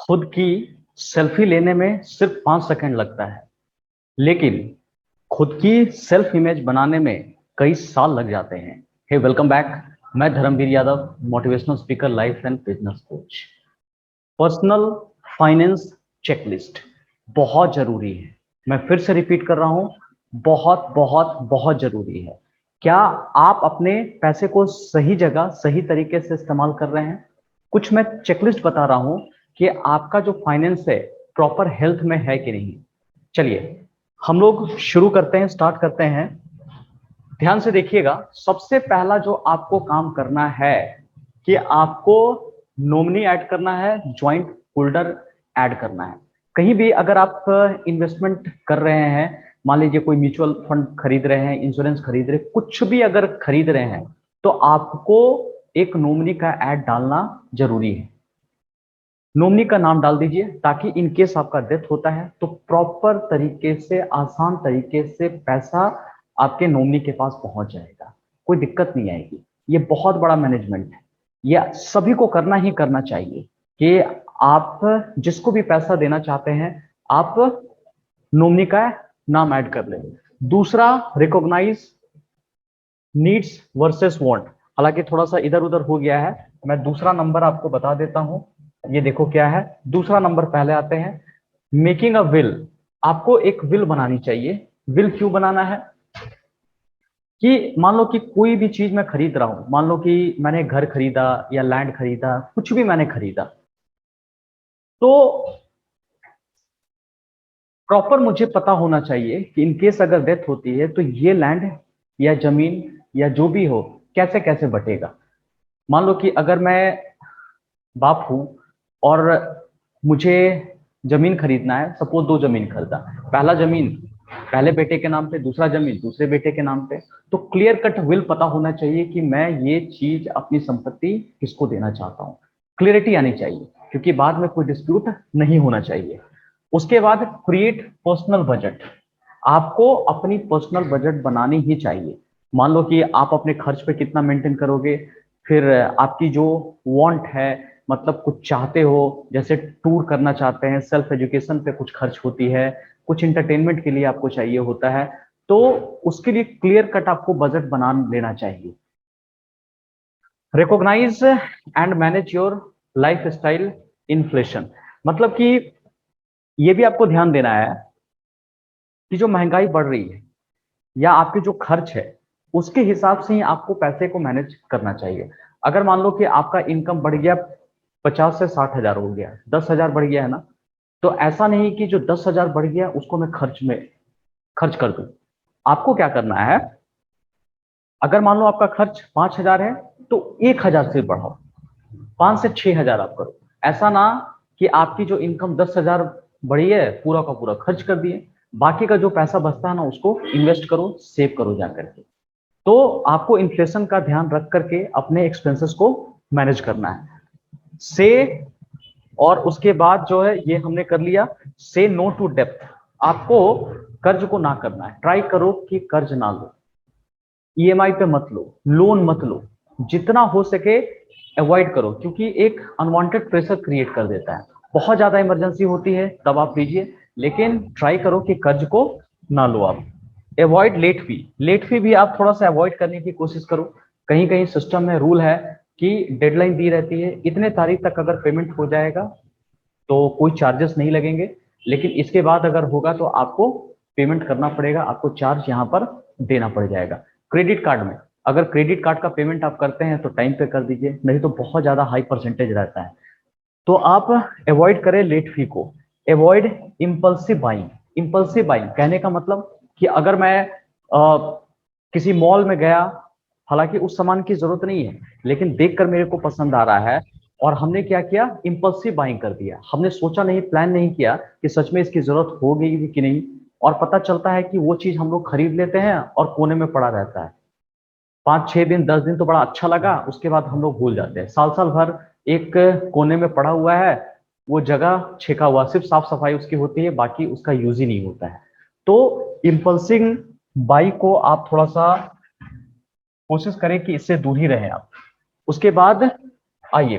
खुद की सेल्फी लेने में सिर्फ 5 सेकंड लगता है, लेकिन खुद की सेल्फ इमेज बनाने में कई साल लग जाते हैं। Hey welcome back. मैं Dharmveer Yadav, motivational speaker, life and business coach. Personal finance checklist बहुत जरूरी है। मैं फिर से रिपीट कर रहा हूं, बहुत बहुत बहुत जरूरी है। क्या आप अपने पैसे को सही जगह सही तरीके से इस्तेमाल कर रहे हैं? कुछ मैं चेकलिस्ट बता रहा हूं कि आपका जो फाइनेंस है प्रॉपर हेल्थ में है कि नहीं। चलिए हम लोग शुरू करते हैं, स्टार्ट करते हैं। ध्यान से देखिएगा, सबसे पहला जो आपको काम करना है कि आपको नॉमिनी ऐड करना है, ज्वाइंट होल्डर ऐड करना है। कहीं भी अगर आप इन्वेस्टमेंट कर रहे हैं, मान लीजिए कोई म्यूचुअल फंड खरीद रहे हैं, इंश्योरेंस खरीद रहे हैं, कुछ भी अगर खरीद रहे हैं, तो आपको एक नॉमिनी का ऐड डालना जरूरी है। नॉमिनी का नाम डाल दीजिए ताकि इन केस आपका डेथ होता है तो प्रॉपर तरीके से, आसान तरीके से पैसा आपके नॉमिनी के पास पहुंच जाएगा, कोई दिक्कत नहीं आएगी। ये बहुत बड़ा मैनेजमेंट है, यह सभी को करना ही करना चाहिए कि आप जिसको भी पैसा देना चाहते हैं, आप नॉमिनी का नाम ऐड कर लें। दूसरा, रिकॉग्नाइज नीड्स वर्सेस वांट। हालांकि थोड़ा सा इधर उधर हो गया है, मैं दूसरा नंबर आपको बता देता हूं। ये देखो क्या है, दूसरा नंबर पहले आते हैं। Making a will. आपको एक विल बनानी चाहिए। विल क्यों बनाना है? कि मान लो कि कोई भी चीज मैं खरीद रहा हूं, मान लो कि मैंने घर खरीदा या लैंड खरीदा, कुछ भी मैंने खरीदा, तो प्रॉपर मुझे पता होना चाहिए कि इनकेस अगर डेथ होती है तो ये लैंड या जमीन या जो भी हो कैसे कैसे बटेगा। मान लो कि अगर मैं बाप हूं और मुझे जमीन खरीदना है, सपोज 2 जमीन खरीदा। पहला जमीन पहले बेटे के नाम पे, दूसरा जमीन दूसरे बेटे के नाम पे। तो क्लियर कट विल पता होना चाहिए कि मैं ये चीज, अपनी संपत्ति किसको देना चाहता हूँ। क्लियरिटी आनी चाहिए क्योंकि बाद में कोई डिस्प्यूट नहीं होना चाहिए। उसके बाद क्रिएट पर्सनल बजट। आपको अपनी पर्सनल बजट बनानी ही चाहिए। मान लो कि आप अपने खर्च पे कितना मेंटेन करोगे, फिर आपकी जो वांट है, मतलब कुछ चाहते हो, जैसे टूर करना चाहते हैं, सेल्फ एजुकेशन पे कुछ खर्च होती है, कुछ इंटरटेनमेंट के लिए आपको चाहिए होता है, तो उसके लिए क्लियर कट आपको बजट बना लेना चाहिए। Recognise and manage your lifestyle inflation. मतलब कि ये भी आपको ध्यान देना है कि जो महंगाई बढ़ रही है या आपके जो खर्च है, उसके हिसाब से ही आपको पैसे को मैनेज करना चाहिए। अगर मान लो कि आपका इनकम बढ़ गया, 50 से 60 हजार हो गया, 10 हजार बढ़ गया है ना, तो ऐसा नहीं कि जो 10 हजार बढ़ गया उसको मैं खर्च में खर्च कर दूं। आपको क्या करना है, अगर मान लो आपका खर्च 5 हजार है तो 1 हजार से बढ़ाओ, 5 से 6 हजार आप करो। ऐसा ना कि आपकी जो इनकम 10 हजार बढ़ी है, पूरा का पूरा खर्च कर दिए, बाकी का जो पैसा बचता है ना उसको इन्वेस्ट करो, सेव करो जाकर के। तो आपको इन्फ्लेशन का ध्यान रख करके अपने एक्सपेंसेस को मैनेज करना है। से और उसके बाद जो है ये हमने कर लिया, से नो टू डेप्थ। आपको कर्ज को ना करना है, ट्राई करो कि कर्ज ना लो, ईएमआई पे मत लो, लोन मत लो, जितना हो सके अवॉइड करो, क्योंकि एक अनवांटेड प्रेशर क्रिएट कर देता है। बहुत ज्यादा इमरजेंसी होती है तब आप लीजिए, लेकिन ट्राई करो कि कर्ज को ना लो आप। Avoid late fee. Late fee भी आप थोड़ा सा अवॉइड करने की कोशिश करो। कहीं कहीं सिस्टम में रूल है कि डेडलाइन दी रहती है, इतने तारीख तक अगर पेमेंट हो जाएगा तो कोई चार्जेस नहीं लगेंगे, लेकिन इसके बाद अगर होगा तो आपको पेमेंट करना पड़ेगा, आपको चार्ज यहाँ पर देना पड़ जाएगा। क्रेडिट कार्ड में, अगर क्रेडिट कार्ड का पेमेंट आप करते हैं तो टाइम पे कर दीजिए, नहीं तो बहुत ज्यादा हाई परसेंटेज रहता है। तो आप अवॉइड करें लेट फी को। Avoid impulsive buying. Impulsive buying कहने का मतलब कि अगर मैं किसी मॉल में गया, हालांकि उस सामान की जरूरत नहीं है, लेकिन देखकर मेरे को पसंद आ रहा है, और हमने क्या किया, इम्पल्सिव बाइंग कर दिया। हमने सोचा नहीं, प्लान नहीं किया कि सच में इसकी जरूरत होगी कि नहीं, और पता चलता है कि वो चीज हम लोग खरीद लेते हैं और कोने में पड़ा रहता है। 5 6 दिन 10 दिन तो बड़ा अच्छा लगा, उसके बाद हम लोग भूल जाते हैं। साल साल भर एक कोने में पड़ा हुआ है, वो जगह छेका हुआ, सिर्फ साफ सफाई उसकी होती है, बाकी उसका यूज ही नहीं होता है। तो इम्पल्सिव बाई को आप थोड़ा सा कोशिश करें कि इससे दूर ही रहें आप। उसके बाद आइए,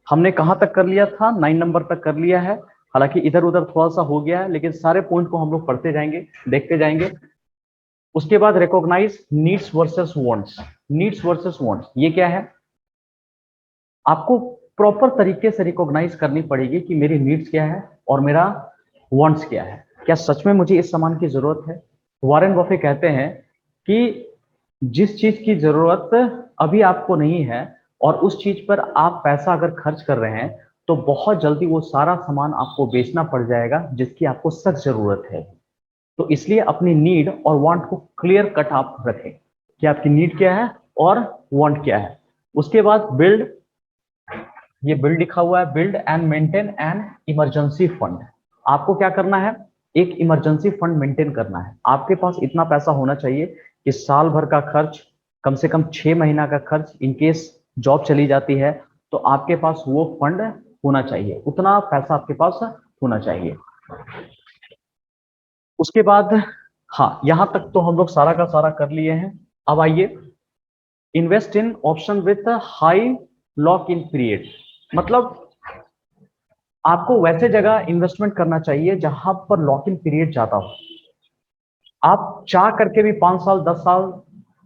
हमने कहाँ तक कर लिया था? 9 नंबर तक कर लिया है। हालांकि इधर उधर थोड़ा सा हो गया है, लेकिन सारे पॉइंट को हम लोग पढ़ते जाएंगे, देखते जाएंगे। उसके बाद recognise needs versus wants. Needs versus wants ये क्या है? आपको प्रॉपर तरीके से रिकॉग्नाइज करनी पड़ेगी कि मेरी नीड्स क्या है और मेरा वांट्स क्या है। क्या सच में मुझे इस सामान की जरूरत है? वॉरेन बफे कहते हैं कि जिस चीज की जरूरत अभी आपको नहीं है और उस चीज पर आप पैसा अगर खर्च कर रहे हैं, तो बहुत जल्दी वो सारा सामान आपको बेचना पड़ जाएगा जिसकी आपको सख्त जरूरत है। तो इसलिए अपनी नीड और वांट को क्लियर कट आप रखें कि आपकी नीड क्या है और वांट क्या है। उसके बाद बिल्ड, ये बिल्ड लिखा हुआ है, build and maintain an emergency fund. आपको क्या करना है? एक इमरजेंसी फंड मेंटेन करना है। आपके पास इतना पैसा होना चाहिए कि साल भर का खर्च, कम से कम 6 महीना का खर्च, इनकेस जॉब चली जाती है तो आपके पास वो फंड होना चाहिए, उतना पैसा आपके पास होना चाहिए। उसके बाद, हाँ, यहां तक तो हम लोग सारा का सारा कर लिए हैं। अब आइए, invest in option with high lock in period. मतलब आपको वैसे जगह इन्वेस्टमेंट करना चाहिए जहां पर लॉक इन पीरियड ज्यादा हो। आप चाह करके भी 5 साल 10 साल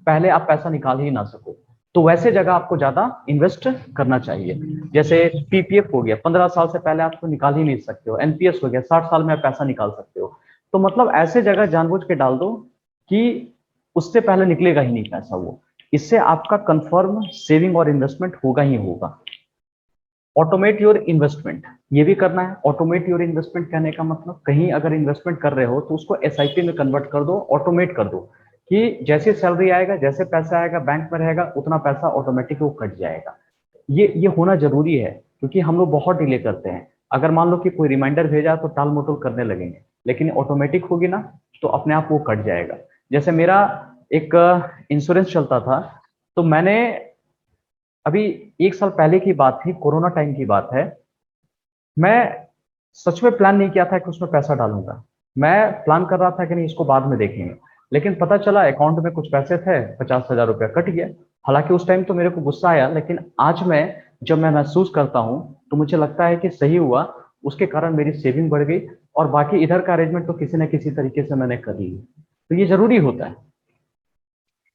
पहले आप पैसा निकाल ही ना सको, तो वैसे जगह आपको ज्यादा इन्वेस्ट करना चाहिए। जैसे पीपीएफ हो गया, 15 साल से पहले आप तो निकाल ही नहीं सकते हो। एनपीएस हो गया, 60 साल में आप पैसा निकाल सकते हो। तो मतलब ऐसे जगह जानबूझ के डाल दो कि उससे पहले निकलेगा ही नहीं पैसा वो। इससे आपका कंफर्म सेविंग और इन्वेस्टमेंट होगा ही होगा। ऑटोमेट योर इन्वेस्टमेंट, ये भी करना है। ऑटोमेट योर इन्वेस्टमेंट कहने का मतलब, कहीं अगर इन्वेस्टमेंट कर रहे हो तो उसको एसआईपी में कन्वर्ट कर दो, ऑटोमेट कर दो कि जैसे सैलरी आएगा, जैसे पैसा आएगा बैंक में रहेगा, उतना पैसा ऑटोमेटिक वो कट जाएगा। ये होना जरूरी है, क्योंकि हम लोग बहुत डिले करते हैं। अगर मान लो कि कोई रिमाइंडर भेजा तो टाल मटोल करने लगेंगे, लेकिन ऑटोमेटिक होगी ना तो अपने आप वो कट जाएगा। जैसे मेरा एक इंश्योरेंस चलता था, तो मैंने अभी 1 साल पहले की बात थी, कोरोना टाइम की बात है। मैं सच में प्लान नहीं किया था कि उसमें पैसा डालूंगा। मैं प्लान कर रहा था कि नहीं, इसको बाद में देखेंगे। लेकिन पता चला अकाउंट में कुछ पैसे थे, 50,000 रुपया कट गया। हालांकि उस टाइम तो मेरे को गुस्सा आया, लेकिन आज मैं जब मैं महसूस करता हूँ तो मुझे लगता है कि सही हुआ। उसके कारण मेरी सेविंग बढ़ गई, और बाकी इधर का अरेंजमेंट तो किसी न किसी तरीके से मैंने कर ली। तो ये जरूरी होता है।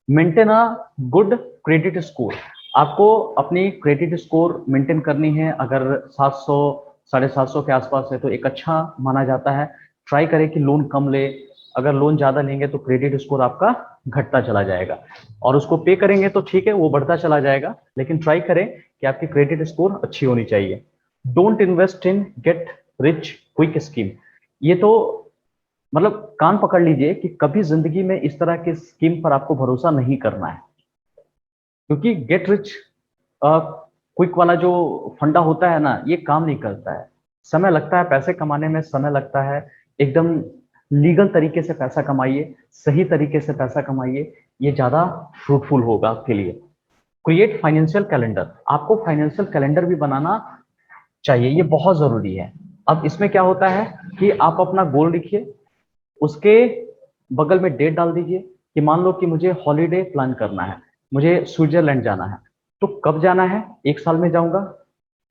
Maintain a good credit score. आपको अपनी क्रेडिट स्कोर मेंटेन करनी है। अगर 700 750 के आसपास है तो एक अच्छा माना जाता है। ट्राई करें कि लोन कम ले। अगर लोन ज्यादा लेंगे तो क्रेडिट स्कोर आपका घटता चला जाएगा, और उसको पे करेंगे तो ठीक है, वो बढ़ता चला जाएगा। लेकिन ट्राई करें कि आपकी क्रेडिट स्कोर अच्छी होनी चाहिए। Don't invest in get rich quick scheme. ये तो मतलब कान पकड़ लीजिए कि कभी जिंदगी में इस तरह के स्कीम पर आपको भरोसा नहीं करना है। क्योंकि गेट रिच क्विक वाला जो फंडा होता है ना, ये काम नहीं करता है। समय लगता है पैसे कमाने में, समय लगता है। एकदम लीगल तरीके से पैसा कमाइए, सही तरीके से पैसा कमाइए, ये ज्यादा फ्रूटफुल होगा आपके लिए। Create financial calendar. आपको फाइनेंशियल कैलेंडर भी बनाना चाहिए, ये बहुत जरूरी है। अब इसमें क्या होता है कि आप अपना गोल लिखिए, उसके बगल में डेट डाल दीजिए कि मान लो कि मुझे हॉलीडे प्लान करना है, मुझे स्विट्जरलैंड जाना है। तो कब जाना है? 1 साल में जाऊंगा,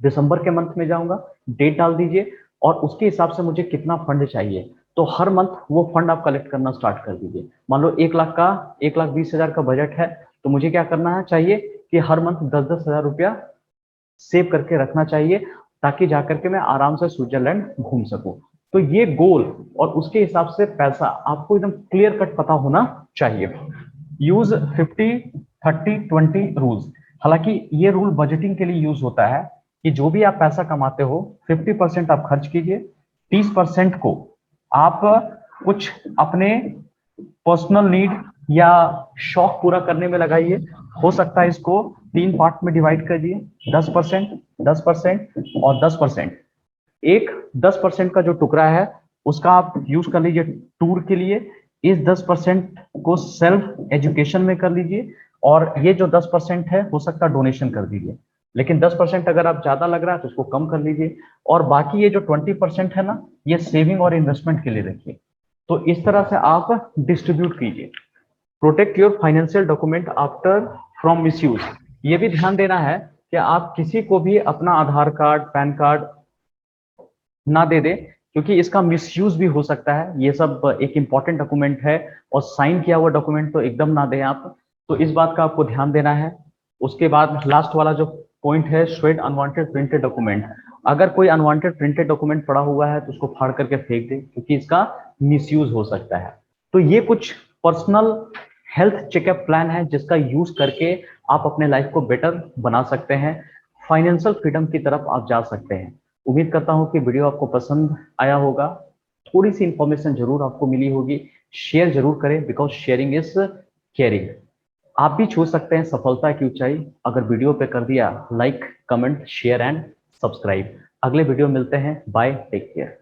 दिसंबर के मंथ में जाऊंगा। डेट डाल दीजिए और उसके हिसाब से मुझे कितना फंड चाहिए, तो हर मंथ वो फंड आप कलेक्ट करना स्टार्ट कर दीजिए। मान लो 1,20,000 का बजट है, तो मुझे क्या करना है चाहिए कि हर मंथ 10-10 हज़ार रुपया सेव करके रखना चाहिए, ताकि जाकर के मैं आराम से स्विट्जरलैंड घूम सकूं। तो ये गोल और उसके हिसाब से पैसा आपको एकदम क्लियर कट पता होना चाहिए। Use 50-30-20 rules. हालांकि ये रूल बजटिंग के लिए यूज होता है कि जो भी आप पैसा कमाते हो, 50% आप खर्च कीजिए, 30% को आप कुछ अपने पर्सनल नीड या शौक पूरा करने में लगाइए। हो सकता है इसको 3 पार्ट में डिवाइड कर दिए, 10%, 10% और 10%। एक 10% का जो टुकड़ा है उसका आप यूज कर लीजिए टूर के लिए। इस 10% को सेल्फ एजुकेशन में कर लीजिए, और ये जो 10% है हो सकता है डोनेशन कर दीजिए। लेकिन 10% अगर आप ज्यादा लग रहा है तो उसको कम कर लीजिए, और बाकी ये जो 20% है ना, ये सेविंग और इन्वेस्टमेंट के लिए रखिए। तो इस तरह से आप डिस्ट्रीब्यूट कीजिए। Protect your financial document after from misuse. ये भी ध्यान देना है कि आप किसी को भी अपना आधार कार्ड, पैन कार्ड ना दे दें, क्योंकि इसका मिसयूज भी हो सकता है। ये सब एक इंपॉर्टेंट डॉक्यूमेंट है और साइन किया हुआ डॉक्यूमेंट तो एकदम ना दें आप। तो इस बात का आपको ध्यान देना है। उसके बाद लास्ट वाला जो पॉइंट है, श्रेड अनवांटेड प्रिंटेड डॉक्यूमेंट। अगर कोई अनवांटेड प्रिंटेड डॉक्यूमेंट पड़ा हुआ है तो उसको फाड़ करके फेंक दे, क्योंकि इसका मिसयूज हो सकता है। तो ये कुछ पर्सनल हेल्थ चेकअप प्लान है जिसका यूज करके आप अपने लाइफ को बेटर बना सकते हैं, फाइनेंशियल फ्रीडम की तरफ आप जा सकते हैं। उम्मीद करता हूं कि वीडियो आपको पसंद आया होगा, थोड़ी सी इंफॉर्मेशन जरूर आपको मिली होगी। शेयर जरूर करें, बिकॉज शेयरिंग इज केयरिंग। आप भी छू सकते हैं सफलता की ऊंचाई अगर वीडियो पे कर दिया like, comment, share and subscribe. अगले वीडियो मिलते हैं। Bye, take care.